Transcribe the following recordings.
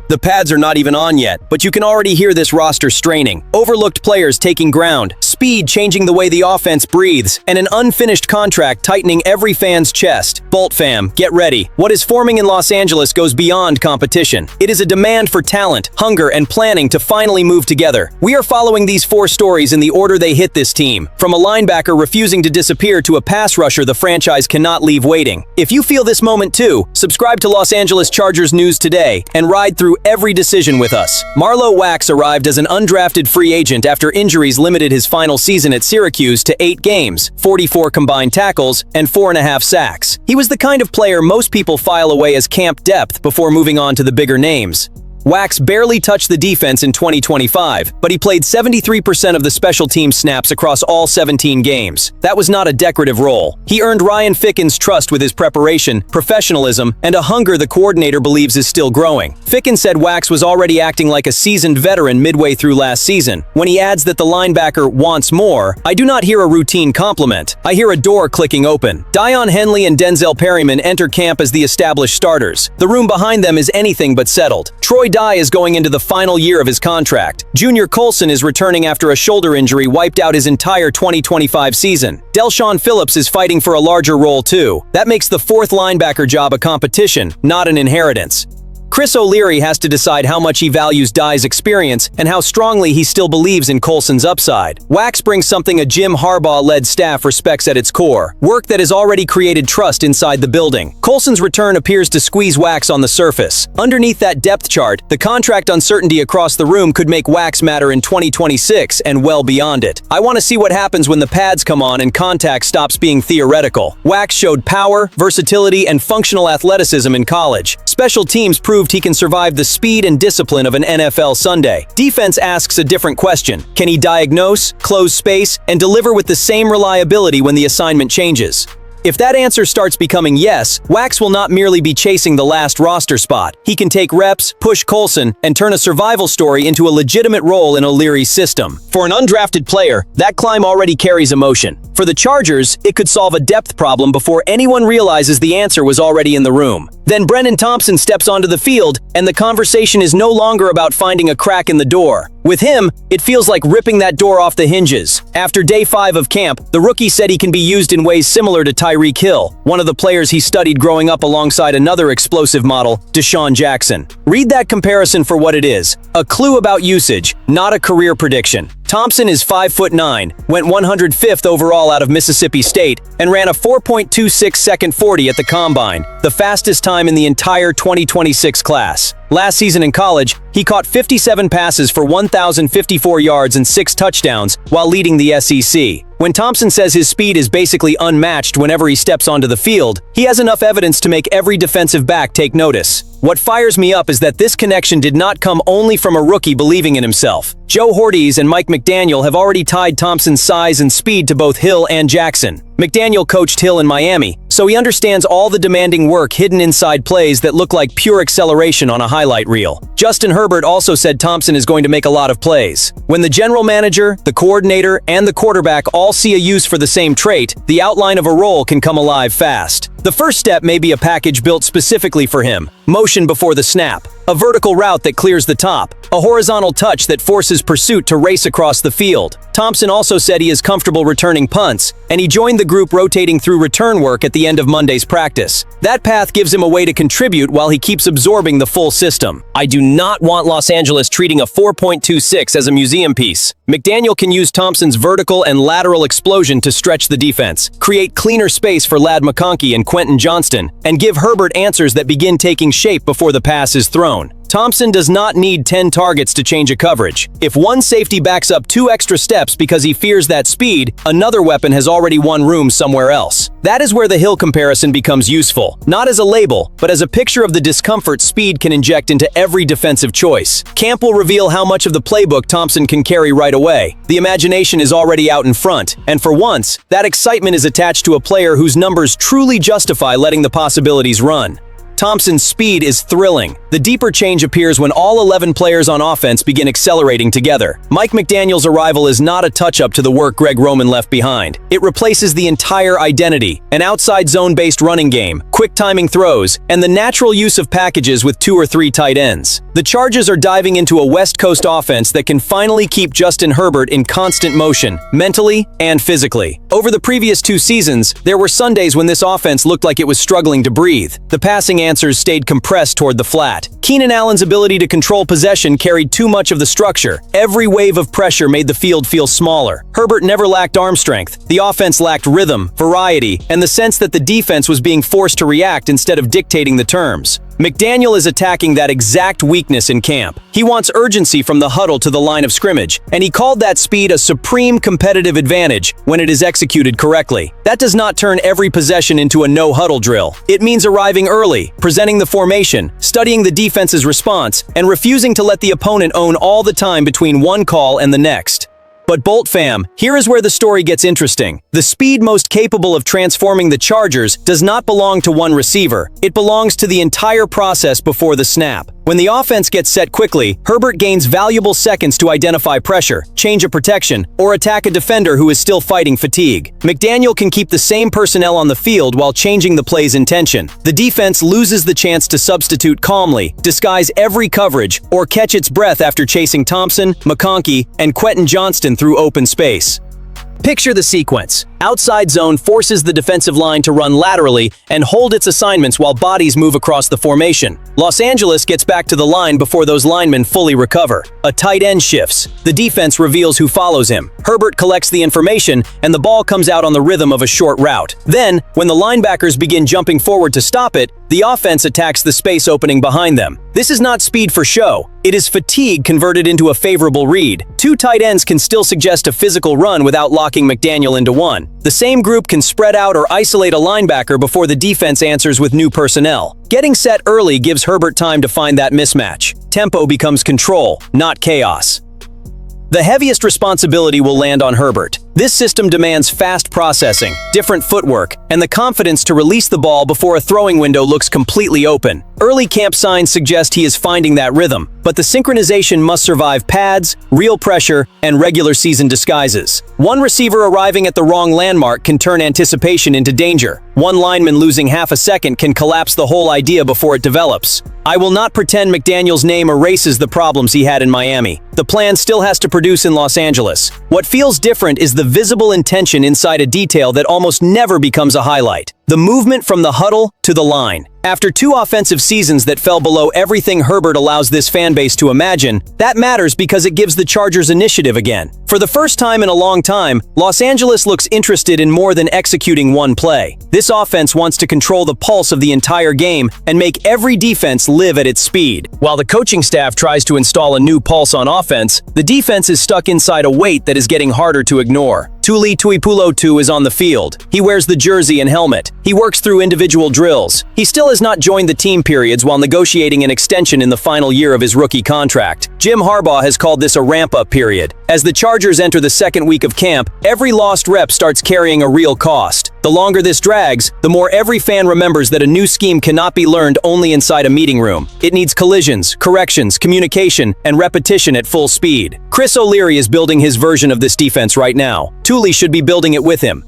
The pads are not even on yet, but you can already hear this roster straining. Overlooked players taking ground, speed changing the way the offense breathes, and an unfinished contract tightening every fan's chest. Bolt fam, get ready. What is forming in Los Angeles goes beyond competition. It is a demand for talent, hunger, and planning to finally move together. We are following these 4 stories in the order they hit this team. From a linebacker refusing to disappear to a pass rusher the franchise cannot leave waiting. If you feel this moment too, subscribe to Los Angeles Chargers News today and ride through every decision with us. Marlo Wax arrived as an undrafted free agent after injuries limited his final season at Syracuse to 8 games, 44 combined tackles, and 4.5 sacks. He was the kind of player most people file away as camp depth before moving on to the bigger names. Wax barely touched the defense in 2025, but he played 73% of the special team snaps across all 17 games. That was not a decorative role. He earned Ryan Ficken's trust with his preparation, professionalism, and a hunger the coordinator believes is still growing. Ficken said Wax was already acting like a seasoned veteran midway through last season. When he adds that the linebacker wants more, I do not hear a routine compliment. I hear a door clicking open. Dion Henley and Denzel Perryman enter camp as the established starters. The room behind them is anything but settled. Troy Dye is going into the final year of his contract. Junior Colson is returning after a shoulder injury wiped out his entire 2025 season. Del'Shawn Phillips is fighting for a larger role too. That makes the 4th linebacker job a competition, not an inheritance. Chris O'Leary has to decide how much he values Dye's experience and how strongly he still believes in Colson's upside. Wax brings something a Jim Harbaugh-led staff respects at its core, work that has already created trust inside the building. Colson's return appears to squeeze Wax on the surface. Underneath that depth chart, the contract uncertainty across the room could make Wax matter in 2026 and well beyond it. I want to see what happens when the pads come on and contact stops being theoretical. Wax showed power, versatility, and functional athleticism in college. Special teams proved he can survive the speed and discipline of an NFL Sunday. Defense asks a different question. Can he diagnose, close space, and deliver with the same reliability when the assignment changes? If that answer starts becoming yes, Wax will not merely be chasing the last roster spot. He can take reps, push Colson, and turn a survival story into a legitimate role in O'Leary's system. For an undrafted player, that climb already carries emotion. For the Chargers, it could solve a depth problem before anyone realizes the answer was already in the room. Then Brennan Thompson steps onto the field, and the conversation is no longer about finding a crack in the door. With him, it feels like ripping that door off the hinges. After day 5 of camp, the rookie said he can be used in ways similar to Tyreek Hill, one of the players he studied growing up alongside another explosive model, Deshaun Jackson. Read that comparison for what it is, a clue about usage, not a career prediction. Thompson is 5'9", went 105th overall out of Mississippi State, and ran a 4.26 second 40 at the Combine, the fastest time in the entire 2026 class. Last season in college, he caught 57 passes for 1,054 yards and 6 touchdowns while leading the SEC. When Thompson says his speed is basically unmatched whenever he steps onto the field, he has enough evidence to make every defensive back take notice. What fires me up is that this connection did not come only from a rookie believing in himself. Joe Hortiz and Mike McDaniel have already tied Thompson's size and speed to both Hill and Jackson. McDaniel coached Hill in Miami, so he understands all the demanding work hidden inside plays that look like pure acceleration on a highlight reel. Justin Herbert also said Thompson is going to make a lot of plays. When the general manager, the coordinator, and the quarterback all see a use for the same trait, the outline of a role can come alive fast. The first step may be a package built specifically for him. Motion before the snap, a vertical route that clears the top, a horizontal touch that forces pursuit to race across the field. Thompson also said he is comfortable returning punts, and he joined the group rotating through return work at the end of Monday's practice. That path gives him a way to contribute while he keeps absorbing the full system. I do not want Los Angeles treating a 4.26 as a museum piece. McDaniel can use Thompson's vertical and lateral explosion to stretch the defense, create cleaner space for Ladd McConkey and Quentin Johnston, and give Herbert answers that begin taking shape before the pass is thrown. Thompson does not need 10 targets to change a coverage. If one safety backs up 2 extra steps because he fears that speed, another weapon has already won room somewhere else. That is where the Hill comparison becomes useful, not as a label, but as a picture of the discomfort speed can inject into every defensive choice. Camp will reveal how much of the playbook Thompson can carry right away. The imagination is already out in front, and for once, that excitement is attached to a player whose numbers truly justify letting the possibilities run. Thompson's speed is thrilling. The deeper change appears when all 11 players on offense begin accelerating together. Mike McDaniel's arrival is not a touch-up to the work Greg Roman left behind. It replaces the entire identity, an outside zone-based running game, quick timing throws, and the natural use of packages with 2 or 3 tight ends. The Chargers are diving into a West Coast offense that can finally keep Justin Herbert in constant motion, mentally and physically. Over the previous 2 seasons, there were Sundays when this offense looked like it was struggling to breathe. The passing answers stayed compressed toward the flat. Keenan Allen's ability to control possession carried too much of the structure. Every wave of pressure made the field feel smaller. Herbert never lacked arm strength. The offense lacked rhythm, variety, and the sense that the defense was being forced to react instead of dictating the terms. McDaniel is attacking that exact weakness in camp. He wants urgency from the huddle to the line of scrimmage, and he called that speed a supreme competitive advantage when it is executed correctly. That does not turn every possession into a no-huddle drill. It means arriving early, presenting the formation, studying the defense's response, and refusing to let the opponent own all the time between one call and the next. But Bolt fam, here is where the story gets interesting. The speed most capable of transforming the Chargers does not belong to one receiver. It belongs to the entire process before the snap. When the offense gets set quickly, Herbert gains valuable seconds to identify pressure, change a protection, or attack a defender who is still fighting fatigue. McDaniel can keep the same personnel on the field while changing the play's intention. The defense loses the chance to substitute calmly, disguise every coverage, or catch its breath after chasing Thompson, McConkey, and Quentin Johnston through open space. Picture the sequence. Outside zone forces the defensive line to run laterally and hold its assignments while bodies move across the formation. Los Angeles gets back to the line before those linemen fully recover. A tight end shifts. The defense reveals who follows him. Herbert collects the information, and the ball comes out on the rhythm of a short route. Then, when the linebackers begin jumping forward to stop it, the offense attacks the space opening behind them. This is not speed for show. It is fatigue converted into a favorable read. 2 tight ends can still suggest a physical run without locking McDaniel into one. The same group can spread out or isolate a linebacker before the defense answers with new personnel. Getting set early gives Herbert time to find that mismatch. Tempo becomes control, not chaos. The heaviest responsibility will land on Herbert. This system demands fast processing, different footwork, and the confidence to release the ball before a throwing window looks completely open. Early camp signs suggest he is finding that rhythm, but the synchronization must survive pads, real pressure, and regular season disguises. One receiver arriving at the wrong landmark can turn anticipation into danger. One lineman losing half a second can collapse the whole idea before it develops. I will not pretend McDaniel's name erases the problems he had in Miami. The plan still has to produce in Los Angeles. What feels different is the visible intention inside a detail that almost never becomes a highlight. The movement from the huddle to the line. After 2 offensive seasons that fell below everything Herbert allows this fanbase to imagine, that matters because it gives the Chargers initiative again. For the first time in a long time, Los Angeles looks interested in more than executing one play. This offense wants to control the pulse of the entire game and make every defense live at its speed. While the coaching staff tries to install a new pulse on offense, the defense is stuck inside a weight that is getting harder to ignore. Tuli Tuipulotu is on the field. He wears the jersey and helmet. He works through individual drills. He still has not joined the team periods while negotiating an extension in the final year of his rookie contract. Jim Harbaugh has called this a ramp-up period. As the Chargers enter the second week of camp, every lost rep starts carrying a real cost. The longer this drags, the more every fan remembers that a new scheme cannot be learned only inside a meeting room. It needs collisions, corrections, communication, and repetition at full speed. Chris O'Leary is building his version of this defense right now. Tuli should be building it with him.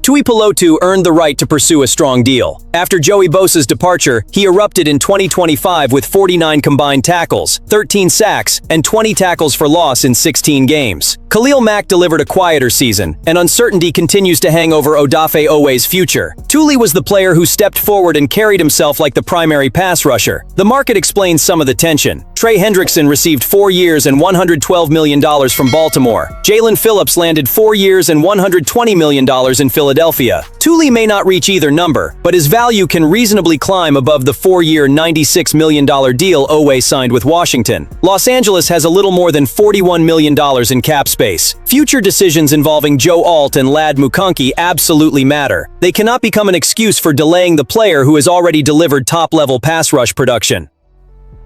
Tuipulotu earned the right to pursue a strong deal. After Joey Bosa's departure, he erupted in 2025 with 49 combined tackles, 13 sacks, and 20 tackles for loss in 16 games. Khalil Mack delivered a quieter season, and uncertainty continues to hang over Odafe Owe's future. Tuli was the player who stepped forward and carried himself like the primary pass rusher. The market explains some of the tension. Trey Hendrickson received 4 years and $112 million from Baltimore. Jalen Phillips landed 4 years and $120 million in Philadelphia. Tuli may not reach either number, but his value can reasonably climb above the 4-year $96 million deal Owe signed with Washington. Los Angeles has a little more than $41 million in cap space. Future decisions involving Joe Alt and Lad McConkey absolutely matter. They cannot become an excuse for delaying the player who has already delivered top-level pass rush production.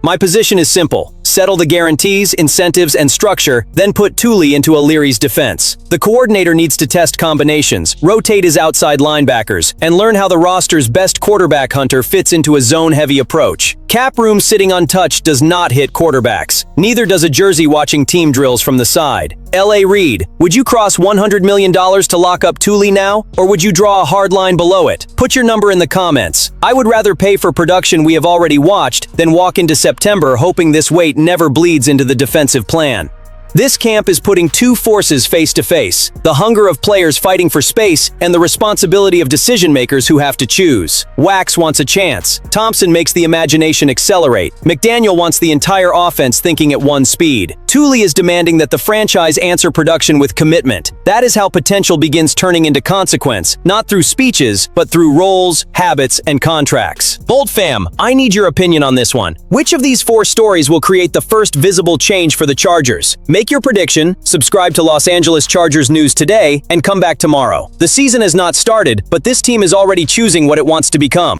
My position is simple. settle the guarantees, incentives, and structure, then put Tuli into O'Leary's defense. The coordinator needs to test combinations, rotate his outside linebackers, and learn how the roster's best quarterback hunter fits into a zone-heavy approach. Cap room sitting untouched does not hit quarterbacks. Neither does a jersey watching team drills from the side. L.A. Reid, would you cross $100 million to lock up Tuli now, or would you draw a hard line below it? Put your number in the comments. I would rather pay for production we have already watched than walk into September hoping this weight never bleeds into the defensive plan. This camp is putting two forces face to face: the hunger of players fighting for space and the responsibility of decision-makers who have to choose. Wax wants a chance. Thompson makes the imagination accelerate. McDaniel wants the entire offense thinking at one speed. Tuli is demanding that the franchise answer production with commitment. That is how potential begins turning into consequence, not through speeches, but through roles, habits, and contracts. Bold fam, I need your opinion on this one. Which of these four stories will create the first visible change for the Chargers? Make your prediction, subscribe to Los Angeles Chargers News today, and come back tomorrow. The season has not started, but this team is already choosing what it wants to become.